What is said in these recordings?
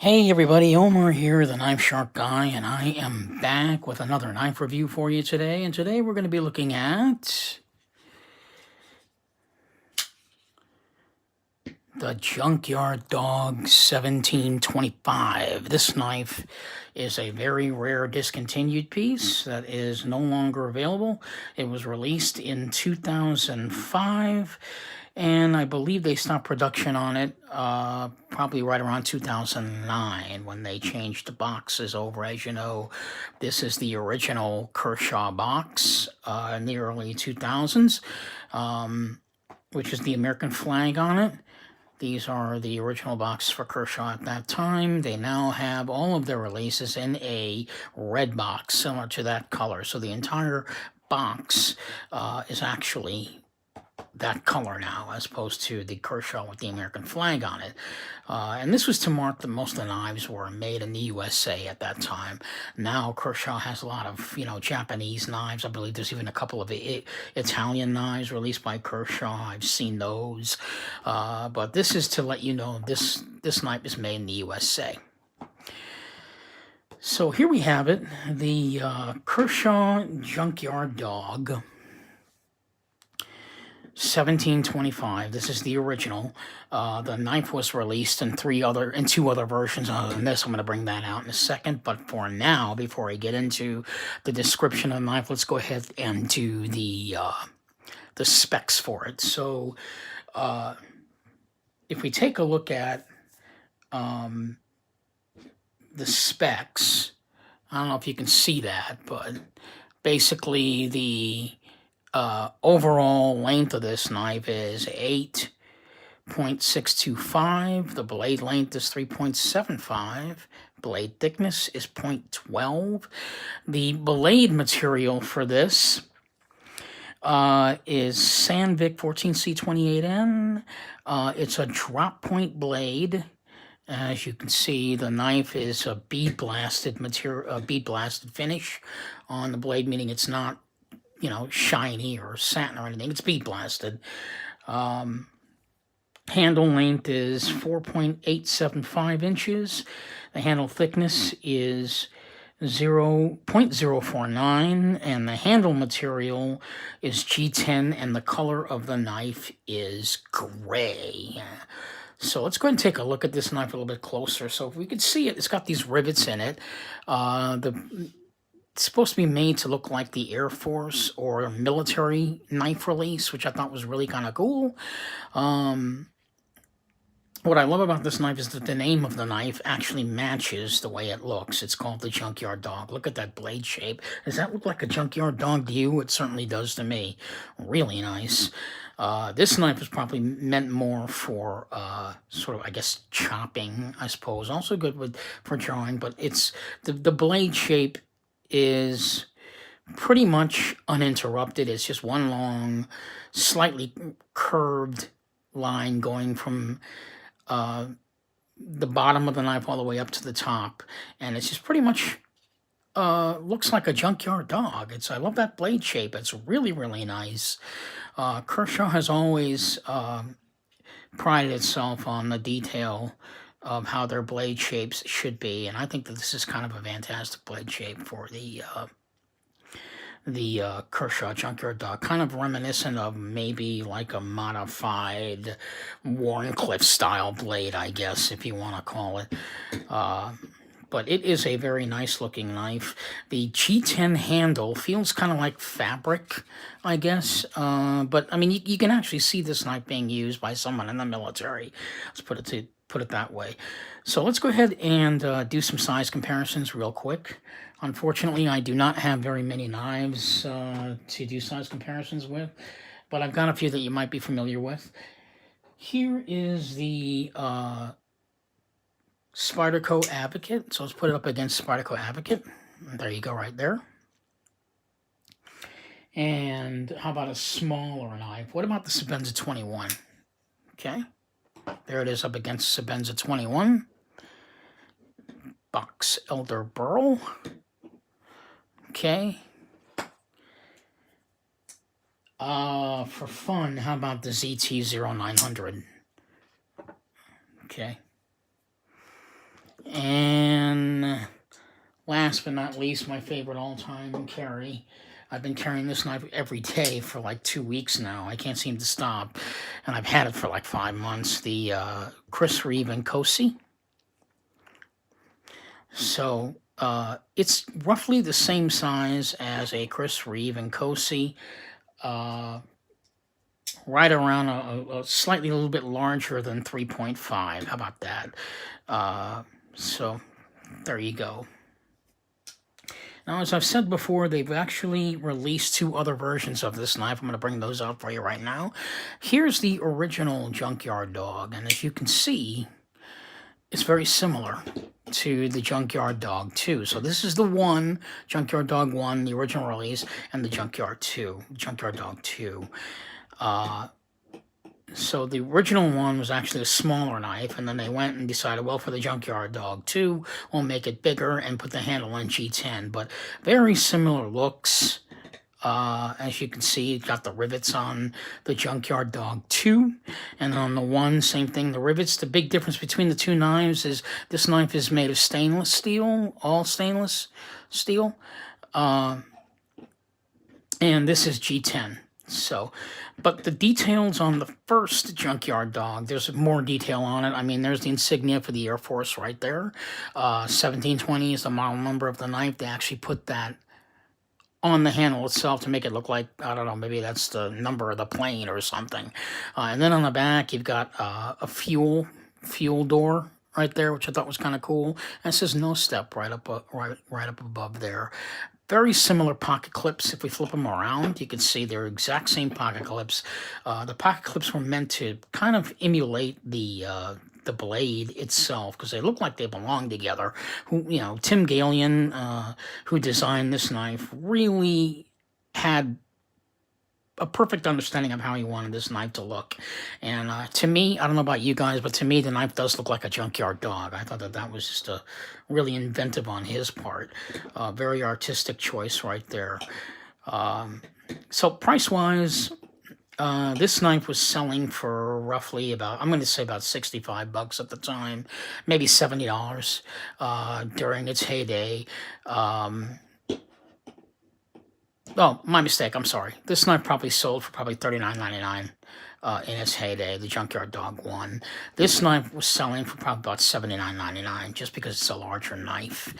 Hey everybody, Omar here, the Knife Shark Guy, and I am back with another knife review for you today. And today we're going to be looking at the Junkyard Dog 1725. This knife is a very rare discontinued piece that is no longer available. It was released in 2005. And I believe they stopped production on it probably right around 2009 when they changed the boxes over. As you know, this is the original Kershaw box in the early 2000s, which is the American flag on it. These are the original boxes for Kershaw at that time. They now have all of their releases in a red box, similar to that color. So the entire box is actually that color now, as opposed to the Kershaw with the American flag on it. And this was to mark that most of the knives were made in the USA at that time. Now Kershaw has a lot of, Japanese knives. I believe there's even a couple of Italian knives released by Kershaw. I've seen those. But this is to let you know this knife is made in the USA. So here we have it, the Kershaw Junkyard Dog 1725. This is the original. The knife was released in two other versions other than this. I'm going to bring that out in a second. But for now, before I get into the description of the knife, let's go ahead and do the specs for it. So if we take a look at the specs, I don't know if you can see that, but basically the overall length of this knife is 8.625. The blade length is 3.75. Blade thickness is 0.12. The blade material for this is Sandvik 14C28N. It's a drop point blade. As you can see, the knife is a bead blasted material, a bead blasted finish on the blade, meaning it's not shiny or satin or anything. It's bead blasted. Handle length is 4.875 inches. The handle thickness is 0.049, and the handle material is G10, and the color of the knife is gray. So let's go ahead and take a look at this knife a little bit closer. So if we could see it, it's got these rivets in it. It's supposed to be made to look like the Air Force or military knife release, which I thought was really kind of cool. What I love about this knife is that the name of the knife actually matches the way it looks. It's called the Junkyard Dog. Look at that blade shape. Does that look like a Junkyard Dog to you? It certainly does to me. Really nice. This knife is probably meant more for sort of, I guess, chopping, I suppose. Also good for drawing, but it's the blade shape is pretty much uninterrupted. It's just one long, slightly curved line going from the bottom of the knife all the way up to the top, and it's just pretty much looks like a junkyard dog. I love that blade shape. It's really, really nice. Kershaw has always prided itself on the detail of how their blade shapes should be, and I think that this is kind of a fantastic blade shape for the Kershaw Junkyard Dog, kind of reminiscent of maybe like a modified Warncliffe style blade, I guess, if you want to call it. But it is a very nice looking knife. The G10 handle feels kind of like fabric, I guess. But I mean, you can actually see this knife being used by someone in the military. Let's put it that way. So let's go ahead and do some size comparisons real quick. Unfortunately, I do not have very many knives to do size comparisons with, but I've got a few that you might be familiar with. Here is the Spyderco Advocate. So let's put it up against Spyderco Advocate. There you go, right there. And how about a smaller knife? What about the Sebenza 21? Okay. There it is up against Sebenza 21. Box Elder Burl. Okay. For fun, how about the ZT-0900? Okay. And last but not least, my favorite all-time carry. I've been carrying this knife every day for like 2 weeks now. I can't seem to stop. And I've had it for like 5 months. The Chris Reeve and Cosi. So it's roughly the same size as a Chris Reeve and Cosi. Right around a slightly a little bit larger than 3.5. How about that? So there you go. Now, as I've said before, they've actually released 2 other versions of this knife. I'm going to bring those out for you right now. Here's the original Junkyard Dog, and as you can see, it's very similar to the Junkyard Dog II. So this is the one, Junkyard Dog 1, the original release, and the Junkyard Dog II. So the original one was actually a smaller knife, and then they went and decided, well, for the Junkyard Dog 2, we'll make it bigger and put the handle on G10. But very similar looks. As you can see, it got the rivets on the Junkyard Dog 2, and on the one, same thing, the rivets. The big difference between the 2 knives is this knife is made of stainless steel, all stainless steel, and this is G10. So, but the details on the first Junkyard Dog, there's more detail on it. I mean, there's the insignia for the Air Force right there. 1720 is the model number of the knife. They actually put that on the handle itself to make it look like, I don't know, maybe that's the number of the plane or something. And then on the back, you've got a fuel door right there, which I thought was kind of cool. And it says no step right up above there. Very similar pocket clips. If we flip them around, you can see they're exact same pocket clips. The pocket clips were meant to kind of emulate the blade itself, because they look like they belong together. Tim Galion, who designed this knife, really had a perfect understanding of how he wanted this knife to look. And to me, I don't know about you guys, but to me, the knife does look like a Junkyard Dog. I thought that was just a really inventive on his part. Very artistic choice right there. So price-wise, this knife was selling for roughly about, I'm going to say about $65 at the time, maybe $70 during its heyday. Oh, my mistake, I'm sorry. This knife probably sold for probably $39.99 in its heyday, the Junkyard Dog 1. This knife was selling for probably about $79.99 just because it's a larger knife.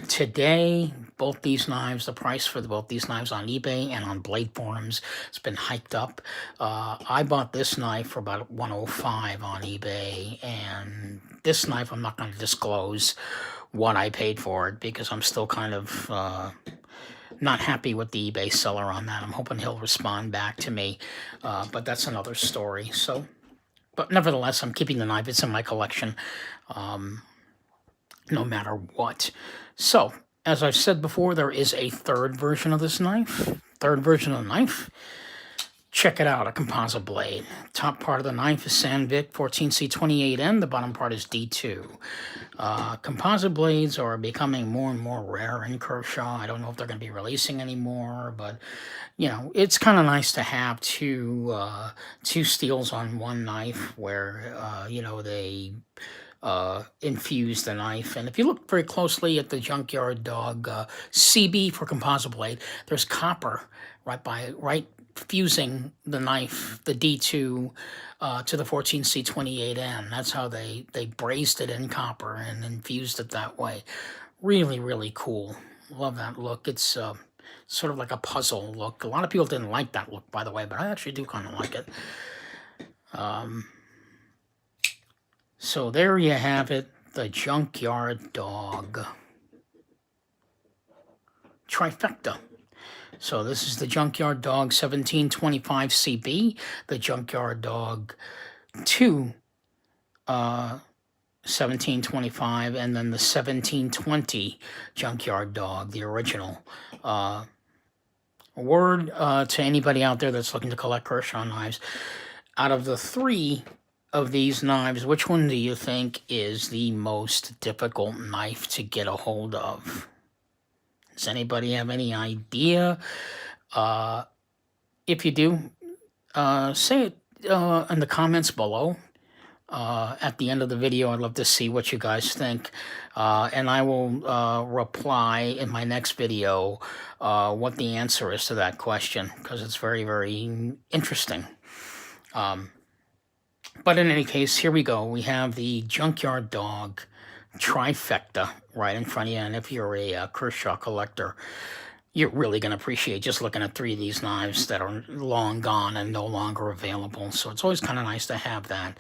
Today, both these knives, the price for both these knives on eBay and on Blade Forums has been hiked up. I bought this knife for about $105 on eBay, and this knife I'm not going to disclose what I paid for it because I'm still kind of not happy with the eBay seller on that. I'm hoping he'll respond back to me, but that's another story. So, but nevertheless, I'm keeping the knife. It's in my collection, no matter what. So, as I've said before, there is a third version of this knife. Check it out, a composite blade. Top part of the knife is Sandvik 14C28N. The bottom part is D2. Composite blades are becoming more and more rare in Kershaw. I don't know if they're going to be releasing anymore, but, it's kind of nice to have two steels on one knife where, they infuse the knife. And if you look very closely at the Junkyard Dog CB for composite blade, there's copper right fusing the knife, the D2, to the 14C28N. That's how they brazed it in copper and infused it that way. Really, really cool. Love that look. It's sort of like a puzzle look. A lot of people didn't like that look, by the way, but I actually do kind of like it. So there you have it, the Junkyard Dog trifecta. So this is the Junkyard Dog 1725 CB, the Junkyard Dog II 1725, and then the 1720 Junkyard Dog, the original. Word to anybody out there that's looking to collect Kershaw knives, out of the 3 of these knives, which one do you think is the most difficult knife to get a hold of? Does anybody have any idea? If you do, say it in the comments below. at the end of the video. I'd love to see what you guys think. And I will reply in my next video what the answer is to that question, because it's very, very interesting. But in any case, here we go. We have the Junkyard Dog trifecta right in front of you. And if you're a Kershaw collector, you're really going to appreciate just looking at 3 of these knives that are long gone and no longer available. So it's always kind of nice to have that,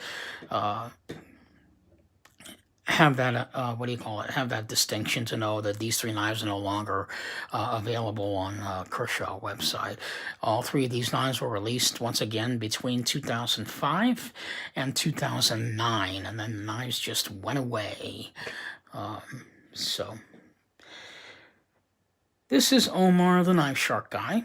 what do you call it? Have that distinction to know that these 3 knives are no longer available on Kershaw website. All 3 of these knives were released once again between 2005 and 2009, and then the knives just went away. So this is Omar the Knife Shark Guy.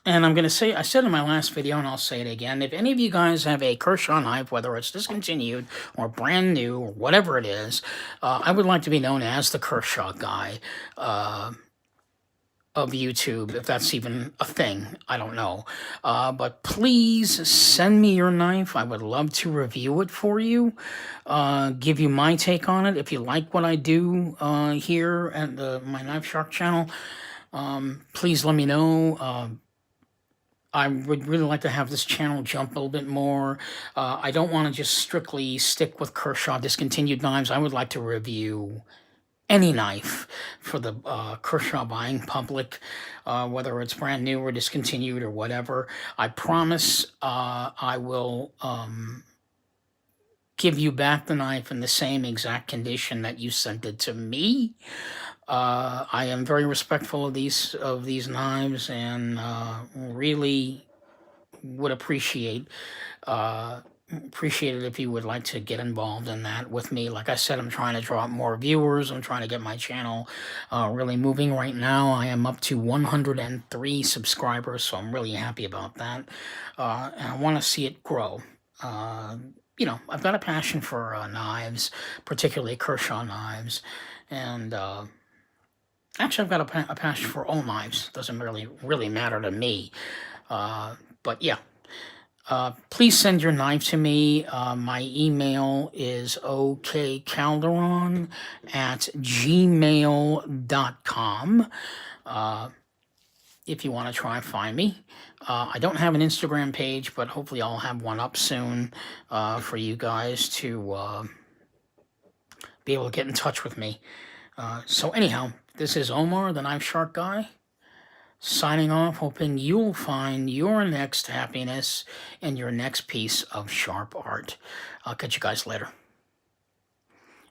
And I'm going to say, I said in my last video, and I'll say it again, if any of you guys have a Kershaw knife, whether it's discontinued or brand new or whatever it is, I would like to be known as the Kershaw Guy of YouTube, if that's even a thing. I don't know. But please send me your knife. I would love to review it for you, give you my take on it. If you like what I do here at my Knife Shark channel, please let me know. I would really like to have this channel jump a little bit more. I don't want to just strictly stick with Kershaw discontinued knives. I would like to review any knife for the Kershaw buying public, whether it's brand new or discontinued or whatever. I promise I will give you back the knife in the same exact condition that you sent it to me. I am very respectful of these knives, and really would appreciate it if you would like to get involved in that with me. Like I said, I'm trying to draw up more viewers. I'm trying to get my channel really moving right now. I am up to 103 subscribers, so I'm really happy about that. And I want to see it grow. You know, I've got a passion for knives, particularly Kershaw knives, and actually, I've got a passion for all knives. Doesn't really matter to me. But yeah, please send your knife to me. My email is okcalderon@gmail.com. If you want to try and find me. I don't have an Instagram page, but hopefully I'll have one up soon for you guys to be able to get in touch with me. So anyhow, this is Omar, the Knife Shark Guy, signing off, hoping you'll find your next happiness in your next piece of sharp art. I'll catch you guys later.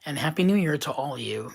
And Happy New Year to all of you.